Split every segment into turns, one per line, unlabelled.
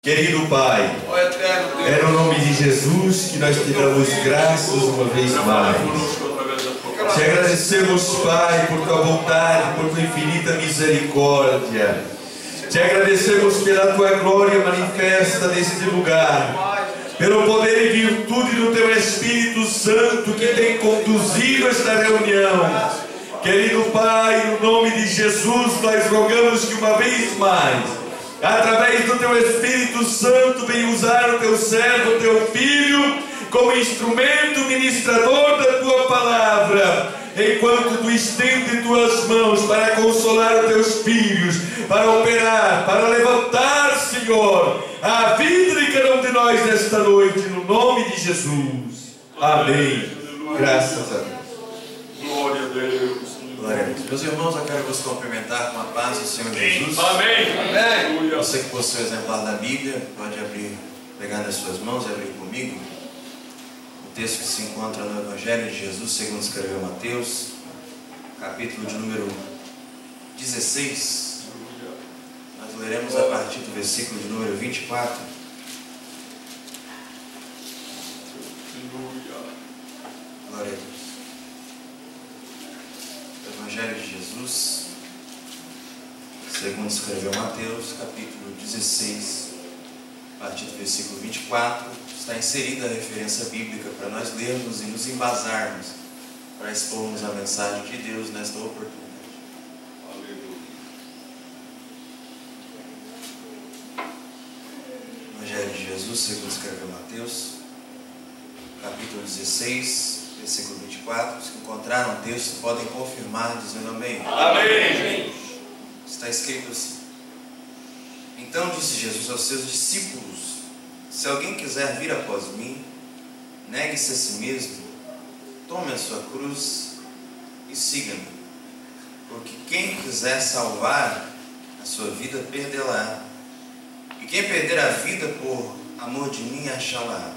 Querido Pai, é no nome de Jesus que nós te damos graças uma vez mais. Te agradecemos, Pai, por tua bondade, por tua infinita misericórdia. Te agradecemos pela tua glória manifesta neste lugar, pelo poder e virtude do teu Espírito Santo que tem conduzido esta reunião. Querido Pai, no nome de Jesus, nós rogamos que uma vez mais, através do teu Espírito Santo, vem usar o teu servo, o teu filho, como instrumento ministrador da tua palavra, enquanto tu estende tuas mãos para consolar os teus filhos, para operar, para levantar, Senhor, a vida de cada um de nós nesta noite, no nome de Jesus. Amém. Graças a Deus.
Glória a Deus.
Glória a Deus. Meus irmãos, eu quero vos cumprimentar com a paz do Senhor Jesus.
Amém. Amém.
Você que possui o exemplar da Bíblia, pode abrir, pegar nas suas mãos e abrir comigo. O texto que se encontra no Evangelho de Jesus, segundo escreveu Mateus, capítulo de número 16. Nós leremos a partir do versículo de número 24. Glória a Deus. Evangelho de Jesus, segundo escreveu Mateus, capítulo 16, a partir do versículo 24, está inserida a referência bíblica para nós lermos e nos embasarmos para expormos a mensagem de Deus nesta oportunidade.
Aleluia.
Evangelho de Jesus, segundo escreveu Mateus, capítulo 16, versículo 24, se encontraram o texto, podem confirmar dizendo amém.
Amém.
Está escrito assim: Então disse Jesus aos seus discípulos: Se alguém quiser vir após mim, negue-se a si mesmo, tome a sua cruz e siga-me. Porque quem quiser salvar a sua vida, perdê-la. E quem perder a vida por amor de mim, achá-la.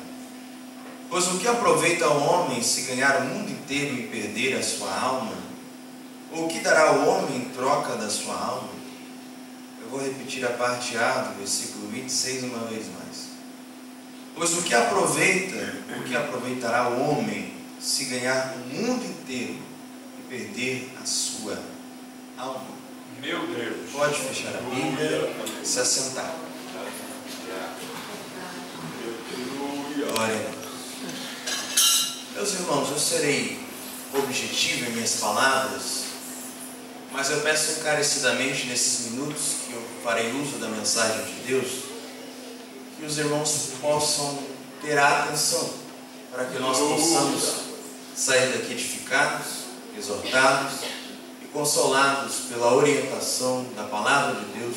Pois o que aproveita ao homem se ganhar o mundo inteiro e perder a sua alma? Ou o que dará ao homem em troca da sua alma? Eu vou repetir a parte A do versículo 26 uma vez mais. Pois o que aproveitará o homem se ganhar o mundo inteiro e perder a sua alma?
Meu Deus.
Pode fechar a Bíblia e se assentar. Glória a Deus. Meus irmãos, eu serei objetivo em minhas palavras, mas eu peço encarecidamente nesses minutos que eu farei uso da mensagem de Deus, que os irmãos possam ter a atenção, para que nós possamos sair daqui edificados, exortados e consolados pela orientação da palavra de Deus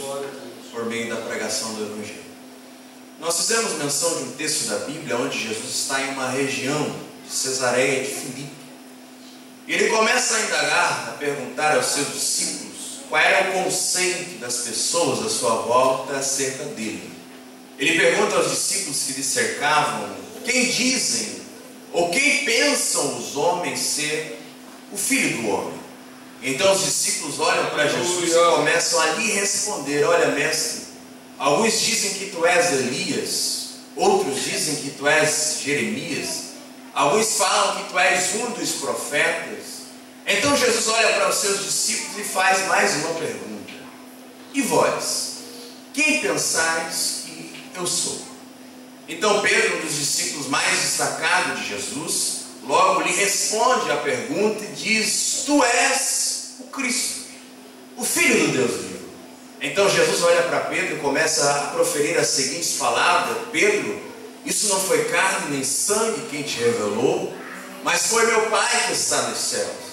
por meio da pregação do Evangelho. Nós fizemos menção de um texto da Bíblia onde Jesus está em uma região de Cesareia de Filipe. E ele começa a indagar, a perguntar aos seus discípulos qual era o conceito das pessoas à sua volta acerca dele. Ele pergunta aos discípulos que lhe cercavam: quem dizem ou quem pensam os homens ser o Filho do Homem? Então os discípulos olham para Jesus e começam a lhe responder: olha, mestre, alguns dizem que tu és Elias, outros dizem que tu és Jeremias, alguns falam que tu és um dos profetas. Então Jesus olha para os seus discípulos e faz mais uma pergunta: e vós, quem pensais que eu sou? Então Pedro, um dos discípulos mais destacados de Jesus, logo lhe responde a pergunta e diz: tu és o Cristo, o Filho do Deus vivo. Então Jesus olha para Pedro e começa a proferir as seguintes palavras: Pedro, isso não foi carne nem sangue quem te revelou, mas foi meu Pai que está nos céus.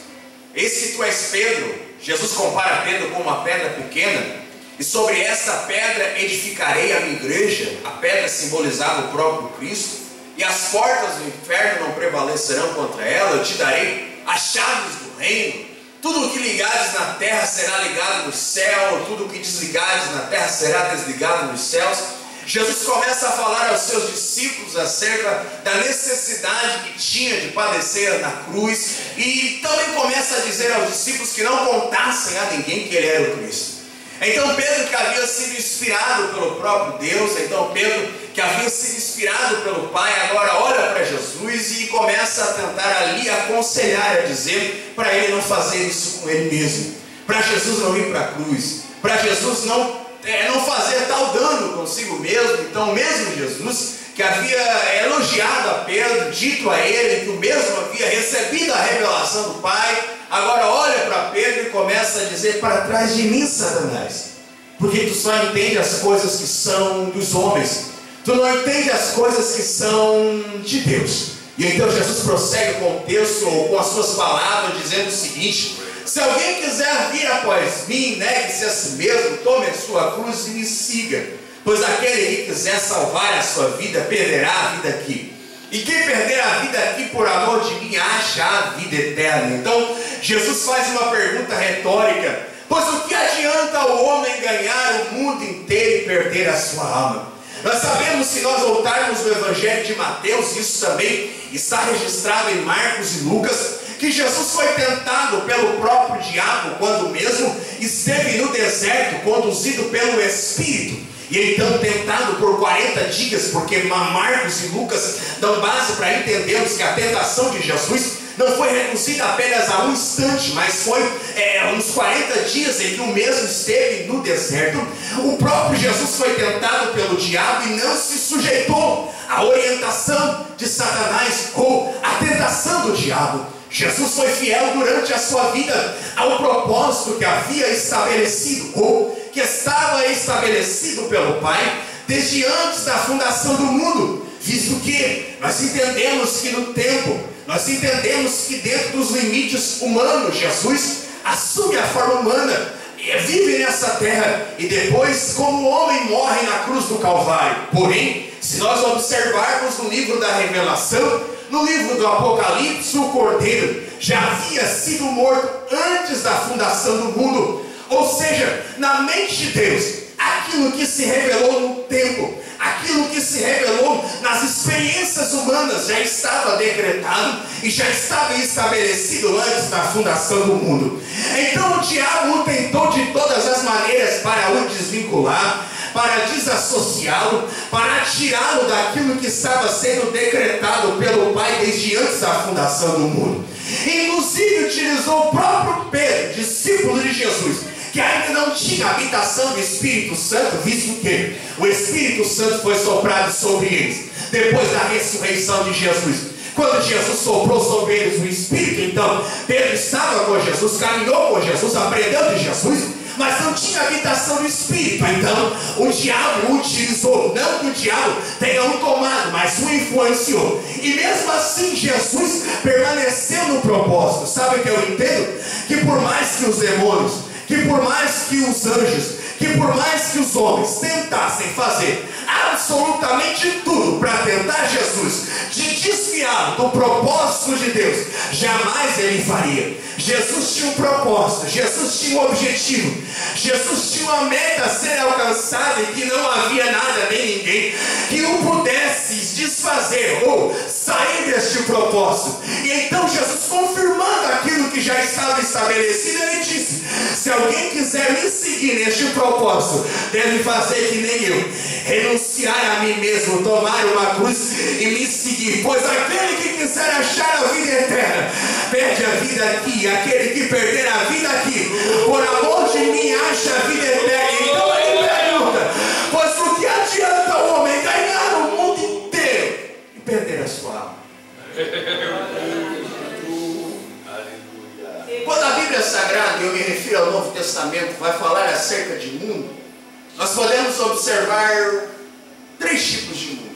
Eis que tu és Pedro. Jesus compara Pedro com uma pedra pequena, e sobre esta pedra edificarei a minha igreja. A pedra simbolizava o próprio Cristo, e as portas do inferno não prevalecerão contra ela. Eu te darei as chaves do reino. Tudo o que ligares na terra será ligado no céu, tudo o que desligares na terra será desligado nos céus. Jesus começa a falar aos seus discípulos acerca da necessidade que tinha de padecer na cruz, e também começa a dizer aos discípulos que não contassem a ninguém que ele era o Cristo. Então Pedro, que havia sido inspirado pelo próprio Deus, então Pedro, que havia sido inspirado pelo Pai, agora olha para Jesus e começa a tentar ali aconselhar, a dizer para ele não fazer isso com ele mesmo, para Jesus não ir para a cruz, para Jesus não fazer tal dano consigo mesmo. Então mesmo Jesus, que havia elogiado a Pedro, dito a ele que o mesmo havia recebido a revelação do Pai, agora olha para Pedro e começa a dizer: para trás de mim, Satanás, porque tu só entende as coisas que são dos homens, tu não entende as coisas que são de Deus. E então Jesus prossegue com o texto, com as suas palavras, dizendo o seguinte: se alguém quiser vir após mim, negue-se a si mesmo, tome a sua cruz e me siga. Pois aquele que quiser salvar a sua vida, perderá a vida aqui. E quem perder a vida aqui por amor de mim, acha a vida eterna. Então, Jesus faz uma pergunta retórica: pois o que adianta o homem ganhar o mundo inteiro e perder a sua alma? Nós sabemos, se nós voltarmos no Evangelho de Mateus, isso também está registrado em Marcos e Lucas, que Jesus foi tentado pelo próprio diabo, quando mesmo esteve no deserto, conduzido pelo Espírito. E então tentado por 40 dias, porque Marcos e Lucas dão base para entendermos que a tentação de Jesus não foi reduzida apenas a um instante, mas foi uns 40 dias em que o mesmo esteve no deserto. O próprio Jesus foi tentado pelo diabo e não se sujeitou à orientação de Satanás ou à tentação do diabo. Jesus foi fiel durante a sua vida ao propósito que havia estabelecido, ou que estava estabelecido pelo Pai desde antes da fundação do mundo, visto que nós entendemos que no tempo, nós entendemos que dentro dos limites humanos, Jesus assume a forma humana, vive nessa terra e depois como homem morre na cruz do Calvário. Porém, se nós observarmos no livro da Revelação, no livro do Apocalipse, o Cordeiro já havia sido morto antes da fundação do mundo. Ou seja, na mente de Deus, aquilo que se revelou no tempo, aquilo que se revelou nas experiências humanas já estava decretado e já estava estabelecido antes da fundação do mundo. Então o diabo o tentou de todas as maneiras para o desvincular, para desassociá-lo, para tirá-lo daquilo que estava sendo decretado pelo Pai desde antes da fundação do mundo. Inclusive utilizou o próprio Pedro, discípulo de Jesus, que ainda não tinha habitação do Espírito Santo, visto que o Espírito Santo foi soprado sobre eles depois da ressurreição de Jesus. Quando Jesus soprou sobre eles o Espírito, então Pedro estava com Jesus, caminhou com Jesus, aprendeu de Jesus, mas não tinha habitação do Espírito. Então o diabo o utilizou, não que o diabo tenha o tomado, mas o influenciou. E mesmo assim Jesus permaneceu no propósito. Sabe o que eu entendo? Que por mais que os demônios, que por mais que os anjos, que por mais que os homens tentassem fazer absolutamente tudo para tentar Jesus, de desviá-lo do propósito de Deus, jamais ele faria. Jesus tinha um propósito, Jesus tinha um objetivo, Jesus tinha uma meta a ser alcançada e que não havia nada nem ninguém que o pudesse desfazer ou sair deste propósito. E então Jesus, confirmando aquilo que já estava estabelecido, ele disse: se alguém quiser me seguir neste propósito, deve fazer que nem eu, renunciar a mim mesmo, tomar uma cruz e me seguir. Pois aquele que quiser achar a vida eterna, perde a vida aqui. Aquele que perder a vida aqui, por amor de mim, acha a vida eterna. Então ele pergunta: pois o que adianta o homem ganhar o mundo inteiro e perder a sua alma? Quando a Bíblia Sagrada, e eu me refiro ao Novo Testamento, vai falar acerca de mundo, nós podemos observar 3 tipos de mundo.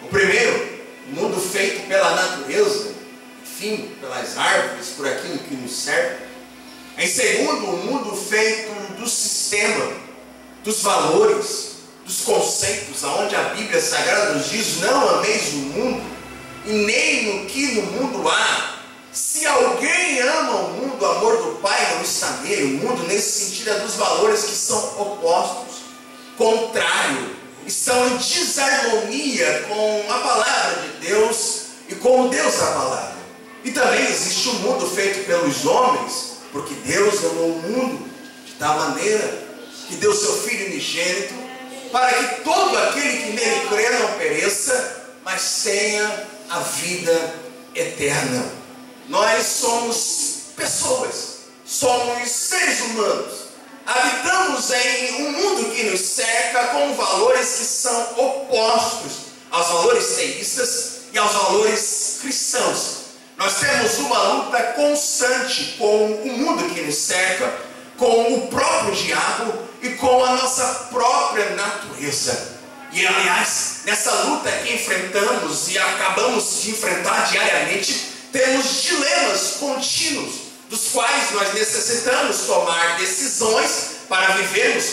O primeiro, o mundo feito pela natureza, enfim, pelas árvores, por aquilo que nos serve. Em segundo, o mundo feito do sistema, dos valores, dos conceitos, aonde a Bíblia Sagrada nos diz: não ameis o mundo, e nem no que no mundo há. Se alguém ama o mundo, o amor do Pai não está nele. O mundo, nesse sentido, é dos valores que são opostos, contrário, estão em desarmonia com a palavra de Deus e com o Deus da palavra. E também existe um mundo feito pelos homens, porque Deus amou o mundo de tal maneira que deu seu Filho unigênito, para que todo aquele que nele crê não pereça, mas tenha a vida eterna. Nós somos pessoas, somos seres humanos, habitamos em um mundo que nos cerca com valores que são opostos aos valores teístas e aos valores cristãos. Nós temos uma luta constante com o mundo que nos cerca, com o próprio diabo e com a nossa própria natureza. E aliás, nessa luta que enfrentamos e acabamos de enfrentar diariamente, temos dilemas contínuos, dos quais nós necessitamos tomar decisões para vivermos.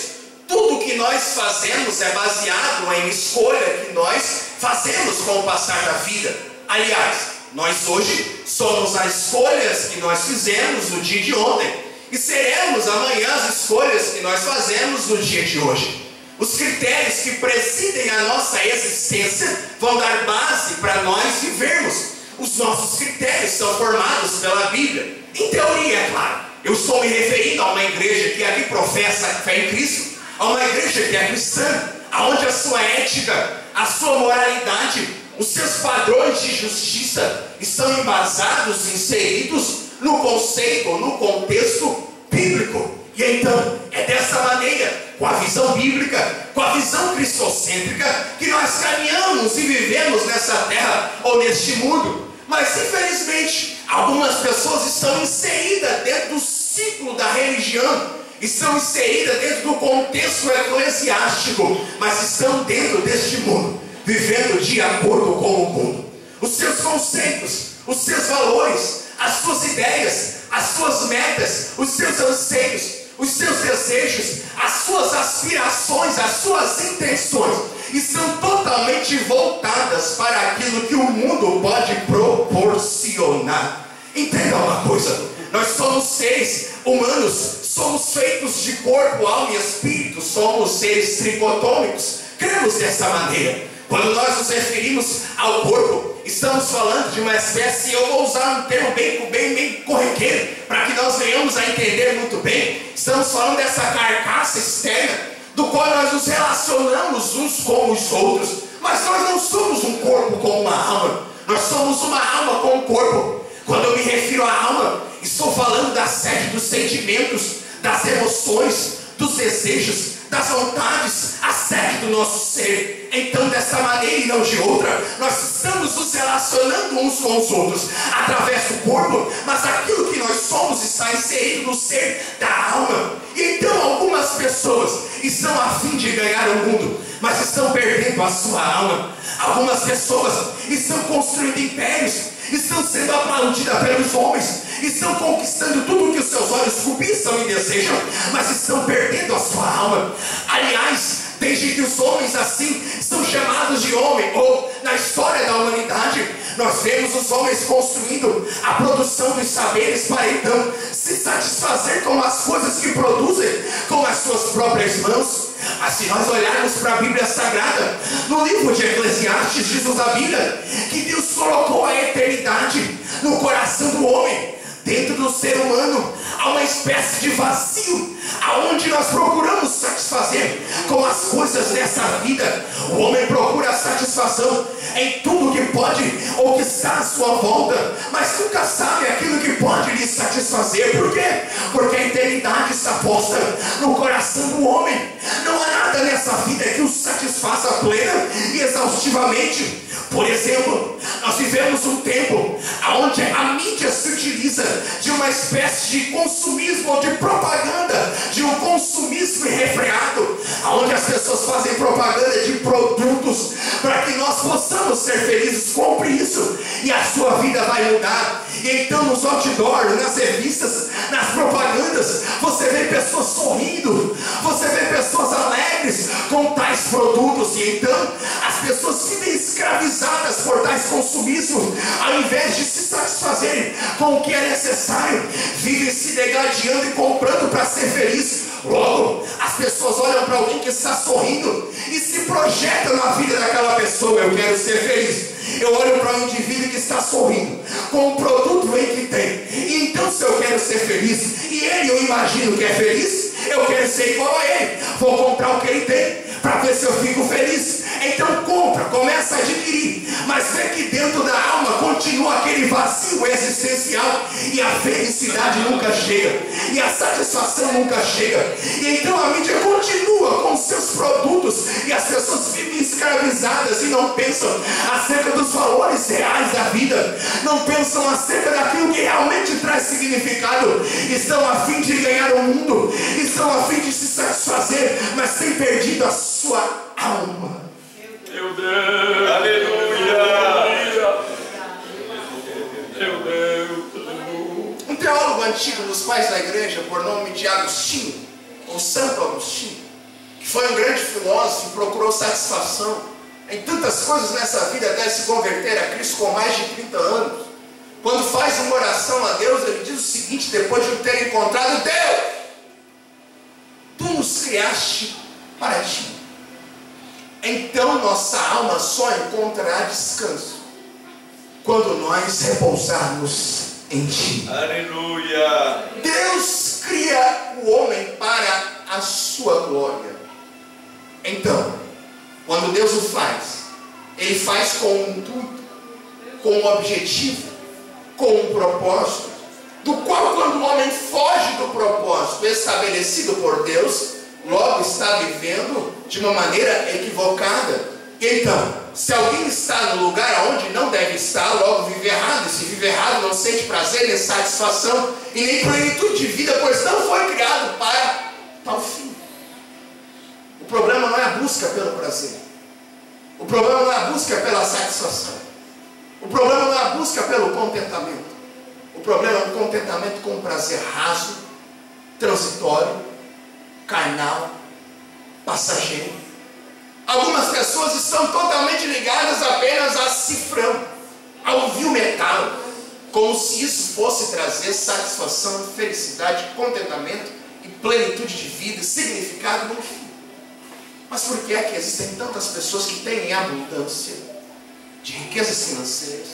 Tudo que nós fazemos é baseado em escolha que nós fazemos com o passar da vida. Aliás, nós hoje somos as escolhas que nós fizemos no dia de ontem, e seremos amanhã as escolhas que nós fazemos no dia de hoje. Os critérios que presidem a nossa existência vão dar base para nós vivermos. Os nossos critérios são formados pela Bíblia. Em teoria, é claro. Eu estou me referindo a uma igreja que aqui professa a fé em Cristo, a uma igreja que é cristã, onde a sua ética, a sua moralidade, os seus padrões de justiça estão embasados, inseridos no conceito, no contexto bíblico. E então, é dessa maneira, com a visão bíblica, com a visão cristocêntrica, que nós caminhamos e vivemos nessa terra ou neste mundo. Mas infelizmente, algumas pessoas estão inseridas dentro do ciclo da religião, estão inseridas dentro do contexto eclesiástico, mas estão dentro deste mundo, vivendo de acordo com o mundo. Os seus conceitos, os seus valores, as suas ideias, as suas metas, os seus anseios, os seus desejos, as suas aspirações, as suas intenções estão totalmente voltadas para aquilo que o mundo pode proporcionar. Entenda uma coisa: nós somos seres humanos, somos feitos de corpo, alma e espírito, somos seres tricotômicos, cremos dessa maneira. Quando nós nos referimos ao corpo, estamos falando de uma espécie, eu vou usar um termo bem corriqueiro, para que nós venhamos a entender muito bem. Estamos falando dessa carcaça externa, do qual nós nos relacionamos uns com os outros, mas nós não somos um corpo com uma alma, nós somos uma alma com um corpo. Quando eu me refiro à alma, estou falando da sede dos sentimentos, das emoções, dos desejos, das vontades, a sede do nosso ser. Então, dessa maneira e não de outra, nós estamos nos relacionando uns com os outros através do corpo, mas aquilo que nós somos está inserido no ser da alma. E então algumas pessoas estão a fim de ganhar o mundo, mas estão perdendo a sua alma. Algumas pessoas estão construindo impérios, estão sendo aplaudidas pelos homens, estão conquistando tudo que os seus olhos cobiçam e desejam, mas estão perdendo a sua alma. Aliás, desde que os homens assim são chamados de homem, ou na história da humanidade, nós vemos os homens construindo a produção dos saberes para então se satisfazer com as coisas que produzem com as suas próprias mãos. Mas se nós olharmos para a Bíblia Sagrada, no livro de Eclesiastes, diz a Bíblia que Deus colocou a eternidade no coração do homem. Dentro do ser humano há uma espécie de vazio, aonde nós procuramos satisfazer com as coisas dessa vida. O homem procura satisfação em tudo que pode ou que está à sua volta, mas nunca sabe aquilo que pode lhe satisfazer. Por quê? Porque a eternidade está posta no coração do homem. Não há nada nessa vida que o satisfaça plena e exaustivamente. Por exemplo, nós vivemos um tempo onde a mídia se utiliza de uma espécie de consumismo ou de propaganda, de um consumismo irrefreado, onde as pessoas fazem propaganda de produtos para que nós possamos ser felizes. Compre isso e a sua vida vai mudar. E então nos outdoors, nas revistas, nas propagandas, você vê pessoas sorrindo, você vê pessoas alegres com tais produtos. E então as pessoas vivem escravizadas por tais consumismos, ao invés de se satisfazerem com o que é necessário, vivem se degladiando e comprando para ser feliz. Logo, as pessoas olham para alguém que está sorrindo e se projetam na vida daquela pessoa. Eu quero ser feliz. Eu olho para um indivíduo que está sorrindo com o produto em que tem, e então se eu quero ser feliz e ele, eu imagino que é feliz,
Eu quero ser igual a ele. Vou comprar o que ele tem para ver se eu fico feliz. Então compra, começa a adquirir, mas vê que dentro da alma continua aquele vazio existencial, e a felicidade nunca chega, e a satisfação nunca chega. E então a mídia continua com seus produtos, e as pessoas vivem escravizadas e não pensam acerca dos valores reais da vida, não pensam acerca daquilo que realmente traz significado. Estão a fim de ganhar o mundo, estão a fim de se satisfazer, mas têm perdido a sua alma.
Meu Deus, aleluia, meu Deus.
Um teólogo antigo dos pais da igreja, por nome de Agostinho, ou Santo Agostinho, que foi um grande filósofo e procurou satisfação em tantas coisas nessa vida até se converter a Cristo com mais de 30 anos. Quando faz uma oração a Deus, ele diz o seguinte, depois de ter encontrado Deus: Tu nos criaste para ti. Então nossa alma só encontrará descanso quando nós repousarmos em ti.
Aleluia.
Deus cria o homem para a sua glória. Então, quando Deus o faz, Ele faz com um intuito, com um objetivo, com um propósito, do qual, quando o homem foge do propósito estabelecido por Deus, logo está vivendo de uma maneira equivocada. Então, se alguém está no lugar onde não deve estar, logo vive errado. E se vive errado, não sente prazer, nem satisfação e nem plenitude de vida, pois não foi criado para tal fim. O problema não é a busca pelo prazer. O problema não é a busca pela satisfação. O problema não é a busca pelo contentamento. O problema é um contentamento com um prazer raso, transitório, carnal, passageiro. Algumas pessoas estão totalmente ligadas apenas a cifrão, ao vil metal, como se isso fosse trazer satisfação, felicidade, contentamento e plenitude de vida, significado no fim. Mas por que é que existem tantas pessoas que têm abundância de riquezas financeiras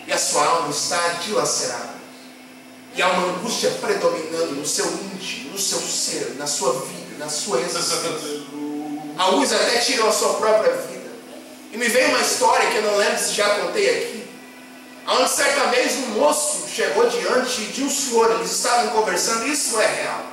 e a sua alma está dilacerada? E há uma angústia predominando no seu íntimo, no seu ser, na sua vida, na sua existência. Alguns até tiram a sua própria vida. E me veio uma história que eu não lembro se já contei aqui, onde certa vez um moço chegou diante de um senhor, eles estavam conversando, e isso é real.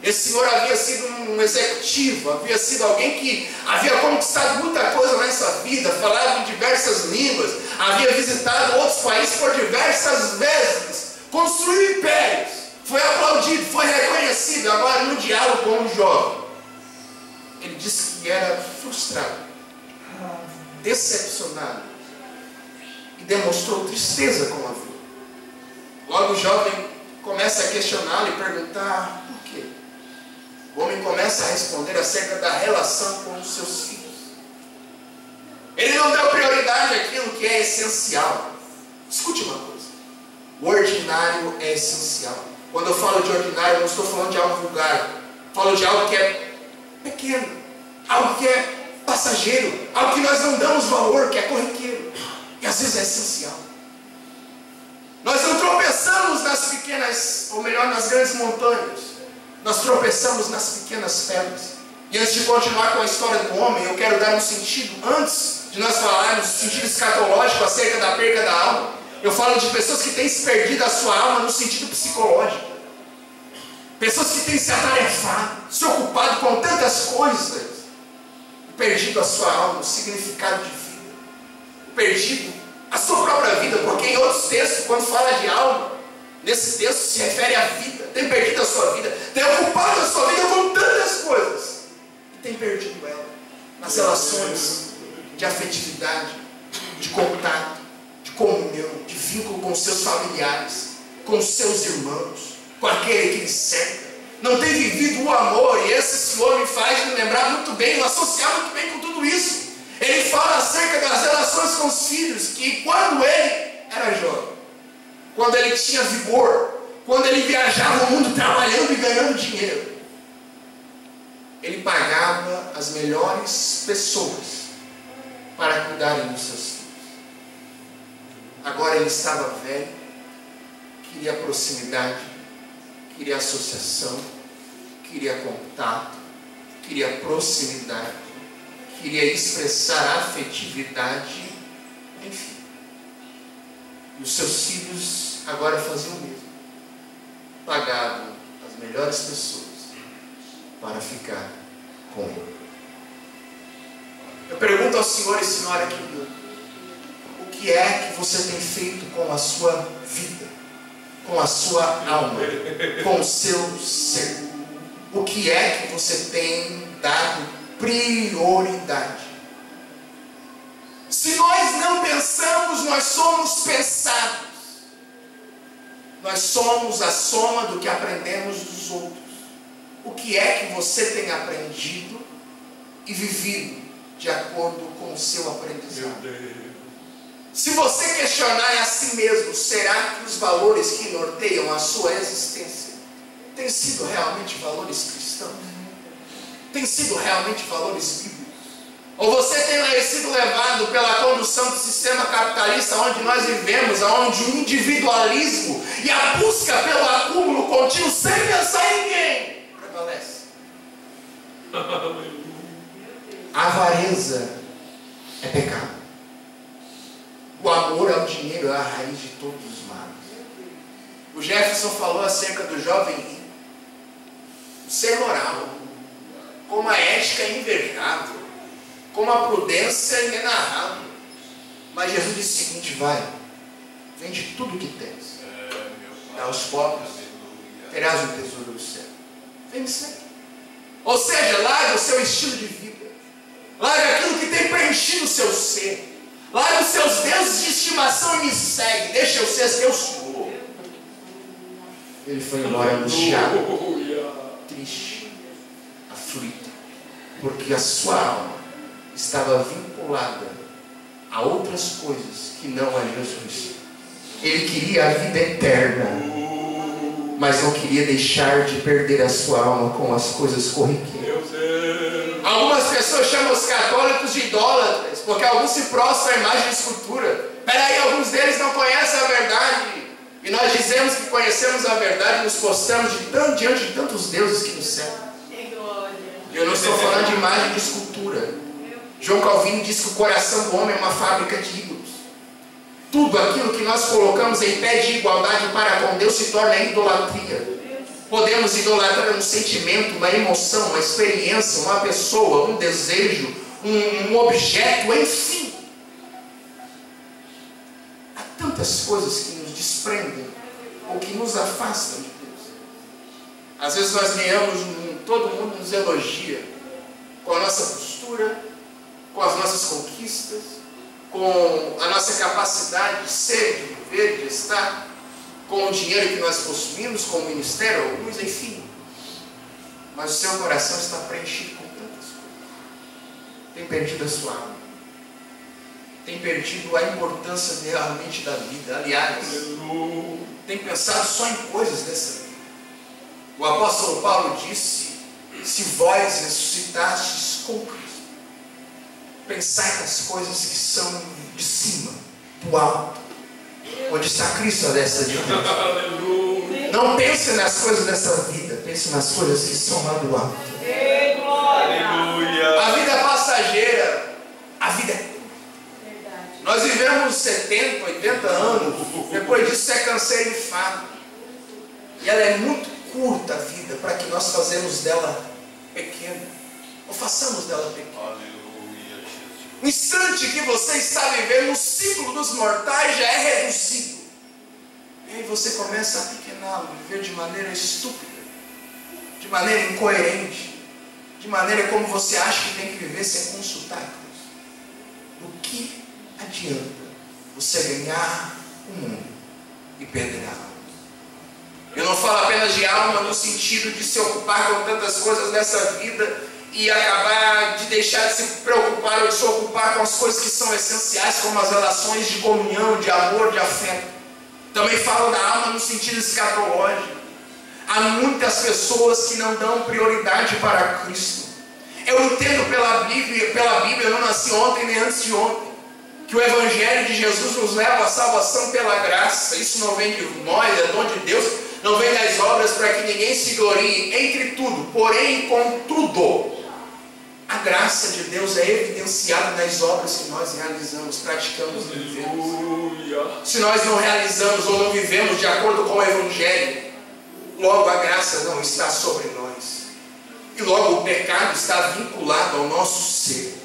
Esse senhor havia sido um executivo, havia sido alguém que havia conquistado muita coisa nessa vida, falava em diversas línguas, havia visitado outros países por diversas vezes, construiu impérios, foi aplaudido, foi reconhecido. Agora, no diálogo com um jovem, ele disse que era frustrado, decepcionado, e demonstrou tristeza com a vida. Logo o jovem começa a questioná-lo e perguntar por quê. O homem começa a responder acerca da relação com os seus filhos. Ele não deu prioridade àquilo que é essencial. Escute uma coisa: o ordinário é essencial. Quando eu falo de ordinário, eu não estou falando de algo vulgar. Falo de algo que é pequeno, algo que é passageiro, algo que nós não damos valor, que é corriqueiro, e às vezes é essencial. Nós não tropeçamos nas pequenas, ou melhor, nas grandes montanhas. Nós tropeçamos nas pequenas pedras. E antes de continuar com a história do homem, eu quero dar um sentido, antes de nós falarmos do sentido escatológico acerca da perda da alma, eu falo de pessoas que têm se perdido a sua alma no sentido psicológico. Pessoas que têm se atarefado, se ocupado com tantas coisas, perdido a sua alma, o significado de vida, perdido a sua própria vida, porque em outros textos, quando fala de alma, nesse texto se refere à vida, tem perdido a sua vida, tem ocupado a sua vida com tantas coisas, e tem perdido ela nas relações de afetividade, de contato, de comunhão, de vínculo com seus familiares, com seus irmãos, com aquele que lhe cerca. Não tem vivido o amor, e esse senhor me faz me lembrar muito bem, me associar muito bem com tudo isso. Ele fala acerca das relações com os filhos, que quando ele era jovem, quando ele tinha vigor, quando ele viajava o mundo trabalhando e ganhando dinheiro, ele pagava as melhores pessoas para cuidarem dos seus filhos. Agora ele estava velho, queria proximidade, queria associação, queria contato, queria proximidade, queria expressar afetividade, enfim. E os seus filhos agora faziam o mesmo. Pagavam as melhores pessoas para ficar com ele. Eu pergunto ao senhor e senhora querido, o que é que você tem feito com a sua vida, com a sua alma, com o seu ser? O que é que você tem dado prioridade? Se nós não pensamos, nós somos pensados. Nós somos a soma do que aprendemos dos outros. O que é que você tem aprendido e vivido de acordo com o seu aprendizado? Se você questionar a si mesmo, será que os valores que norteiam a sua existência têm sido realmente valores cristãos? Têm sido realmente valores bíblicos? Ou você tem sido levado pela condução do sistema capitalista onde nós vivemos, onde o individualismo e a busca pelo acúmulo contínuo sem pensar em ninguém prevalece? A avareza é pecado. O amor ao dinheiro é a raiz de todos os males. O Jefferson falou acerca do jovem rico. O ser moral, como a ética é invejável, como a prudência é inenarrável. Mas Jesus disse o seguinte: vai, vende tudo o que tens, dá aos pobres, terás um tesouro do céu. Vem me segue. Ou seja, larga o seu estilo de vida, larga aquilo que tem preenchido o seu ser, larga os seus deuses de estimação e me segue. Deixa eu ser teu senhor. Ele foi embora angustiado, triste, aflito, porque a sua alma estava vinculada a outras coisas que não a Jesus. Ele queria a vida eterna, mas não queria deixar de perder a sua alma com as coisas corriqueiras. Algumas pessoas chamam os católicos de idólatras, porque alguns se prostram à imagem de escultura. Peraí, alguns deles não conhecem a verdade. E nós dizemos que conhecemos a verdade e nos postamos diante de tantos deuses que nos cercam. Eu não estou falando de imagem de escultura. João Calvino diz que o coração do homem é uma fábrica de ídolos. Tudo aquilo que nós colocamos em pé de igualdade para com Deus se torna idolatria. Podemos idolatrar um sentimento, uma emoção, uma experiência, uma pessoa, um desejo, um objeto, enfim. Há tantas coisas que nos desprendem ou que nos afastam de Deus. Às vezes nós ganhamos, todo mundo nos elogia com a nossa postura, com as nossas conquistas, com a nossa capacidade de ser, de viver, de estar, com o dinheiro que nós possuímos, com o ministério, alguns, enfim. Mas o seu coração está preenchido com tantas coisas. Tem perdido a sua alma. Tem perdido a importância realmente da vida. Aliás, tem pensado só em coisas dessa vida. O apóstolo Paulo disse: se vós ressuscitastes com Cristo, pensai nas coisas que são de cima, do alto, onde está Cristo à destra de Deus. Não pense nas coisas dessa vida, pense nas coisas que são lá do alto. A vida é passageira, a vida é curta. Nós vivemos 70, 80 anos, depois disso é canseiro e fado. E ela é muito curta, a vida, para que nós façamos dela pequena, ou façamos dela pequena. O instante que você está vivendo, o ciclo dos mortais já é reduzido. E aí você começa a pequená-lo, viver de maneira estúpida, de maneira incoerente, de maneira como você acha que tem que viver sem consultar Deus. Do que adianta você ganhar o mundo e perder a alma? Eu não falo apenas de alma no sentido de se ocupar com tantas coisas dessa vida e acabar de deixar de se preocupar ou de se ocupar com as coisas que são essenciais, como as relações de comunhão, de amor, de afeto. Também falo da alma no sentido escatológico. Há muitas pessoas que não dão prioridade para Cristo. Eu entendo pela Bíblia, eu não nasci ontem nem antes de ontem, que o Evangelho de Jesus nos leva à salvação pela graça. Isso não vem de nós, é dom de Deus. Não vem das obras para que ninguém se glorie entre tudo, porém contudo. A graça de Deus é evidenciada nas obras que nós realizamos, praticamos e vivemos. Se nós não realizamos ou não vivemos de acordo com o Evangelho, logo a graça não está sobre nós. E logo o pecado está vinculado ao nosso ser.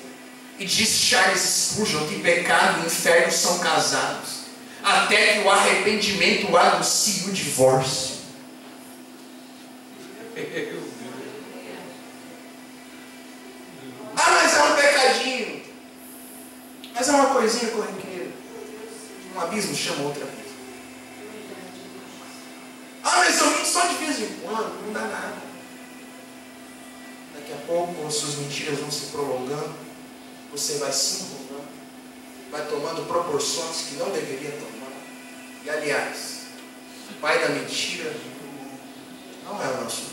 E diz Charles Spurgeon que pecado e inferno são casados, até que o arrependimento anuncie o divórcio. Ah, mas é um pecadinho. Mas é uma coisinha corriqueira. Um abismo chama outro abismo. Ah, mas eu minto só de vez em quando, não dá nada. Daqui a pouco as suas mentiras vão se prolongando, você vai se enrolando, vai tomando proporções que não deveria tomar. E aliás, o pai da mentira não é o nosso Deus.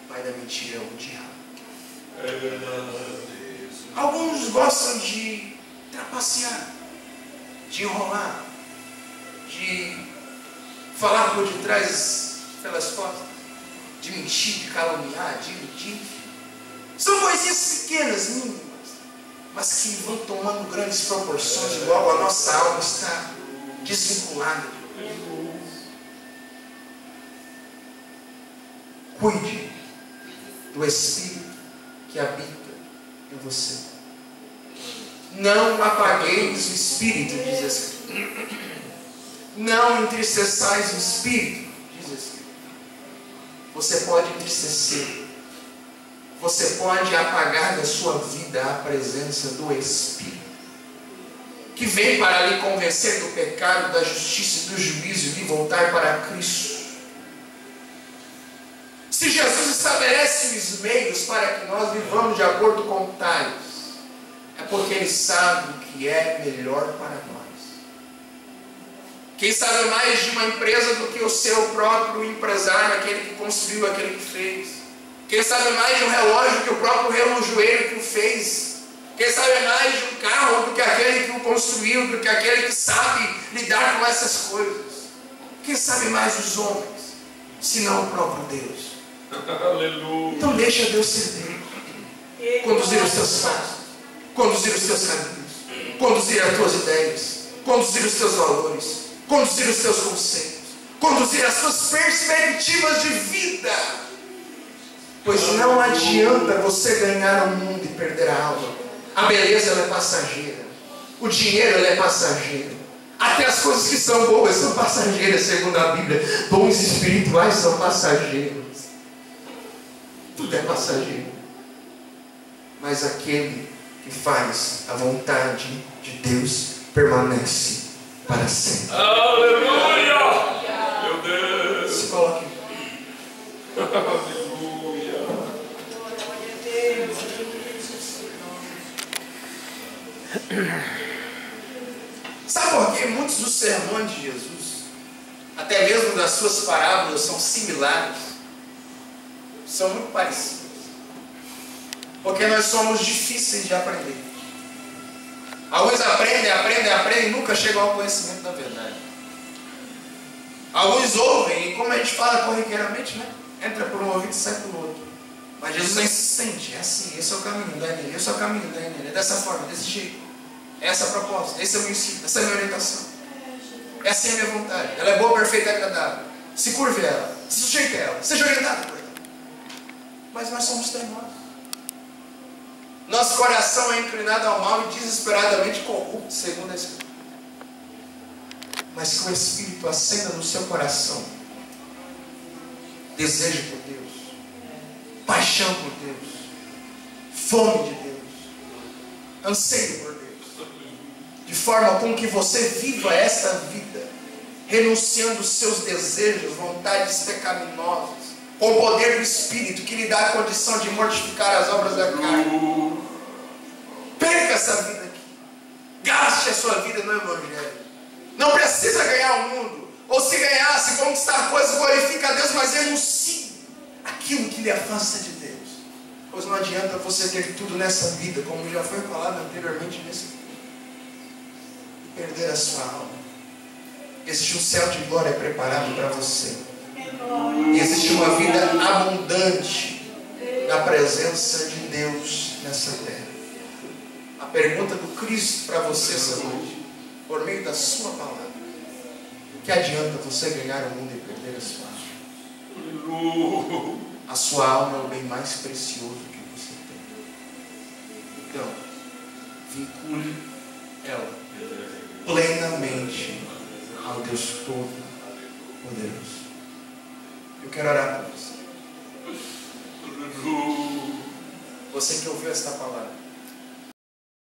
O pai da mentira é o diabo. Alguns gostam de trapacear, de enrolar, de falar por detrás pelas costas, de mentir, de caluniar, de iludir. São coisinhas pequenas, mínimas, mas que vão tomando grandes proporções e logo a nossa alma está desvinculada. Cuide do Espírito que habita em você. Não apagueis o Espírito, diz a Escritura. Não entristeçais o Espírito, diz a Escritura. Você pode entristecer. Você pode apagar da sua vida a presença do Espírito, que vem para lhe convencer do pecado, da justiça e do juízo e lhe voltar para Cristo. Se Jesus estabelece os meios para que nós vivamos de acordo com tais, é porque Ele sabe o que é melhor para nós. Quem sabe mais de uma empresa do que o seu próprio empresário, aquele que construiu, aquele que fez? Quem sabe mais de um relógio que o próprio relojoeiro que o fez? Quem sabe mais de um carro do que aquele que o construiu, do que aquele que sabe lidar com essas coisas? Quem sabe mais dos homens, se não o próprio Deus?
Aleluia.
Então deixa Deus ser Deus, conduzir os teus passos, conduzir os teus caminhos, conduzir as tuas ideias, conduzir os teus valores, conduzir os teus conceitos, conduzir as tuas perspectivas de vida. Pois não adianta você ganhar o mundo e perder a alma. A beleza ela é passageira, o dinheiro ele é passageiro, até as coisas que são boas são passageiras, segundo a Bíblia. Dons espirituais são passageiros. Tudo é passageiro. Mas aquele que faz a vontade de Deus permanece para sempre.
Aleluia! Meu Deus!
Se coloque.
Aleluia!
Sabe por que muitos dos sermões de Jesus, até mesmo das suas parábolas, são similares? São muito parecidas. Porque nós somos difíceis de aprender. Alguns aprendem e nunca chegam ao conhecimento da verdade. Alguns ouvem e, como a gente fala corriqueiramente, né? Entra por um ouvido e sai por outro. Mas Jesus é insistente, é assim, esse é o caminho, não é nele, esse é o caminho, não é nele, é dessa forma, desse jeito. Essa é a proposta, esse é o meu ensino, essa é a minha orientação. Essa é a minha vontade, ela é boa, perfeita e agradável. Se curve a ela, se sujeite a ela, seja orientado por ela. Mas nós somos teimosos. Nosso coração é inclinado ao mal e desesperadamente corrupto, segundo a Escritura. Mas que o Espírito acenda no seu coração desejo por Deus, paixão por Deus, fome de Deus, anseio por Deus, de forma com que você viva essa vida, renunciando os seus desejos, vontades pecaminosas, com o poder do Espírito que lhe dá a condição de mortificar as obras da carne. Perca essa vida aqui, gaste a sua vida no Evangelho. Não precisa ganhar o mundo, ou se ganhar, se conquistar coisas, glorifica a Deus, mas renuncie aquilo que lhe afasta de Deus. Pois não adianta você ter tudo nessa vida, como já foi falado anteriormente nesse vídeo, e perder a sua alma, existe um céu de glória preparado para você. E existe uma vida abundante na presença de Deus nessa terra. A pergunta do Cristo para você essa noite, por meio da sua palavra: o que adianta você ganhar o mundo e perder a sua alma? A sua alma é o bem mais precioso que você tem. Então, vincule ela plenamente ao Deus Todo-Poderoso. Eu quero orar por você. Você que ouviu esta palavra,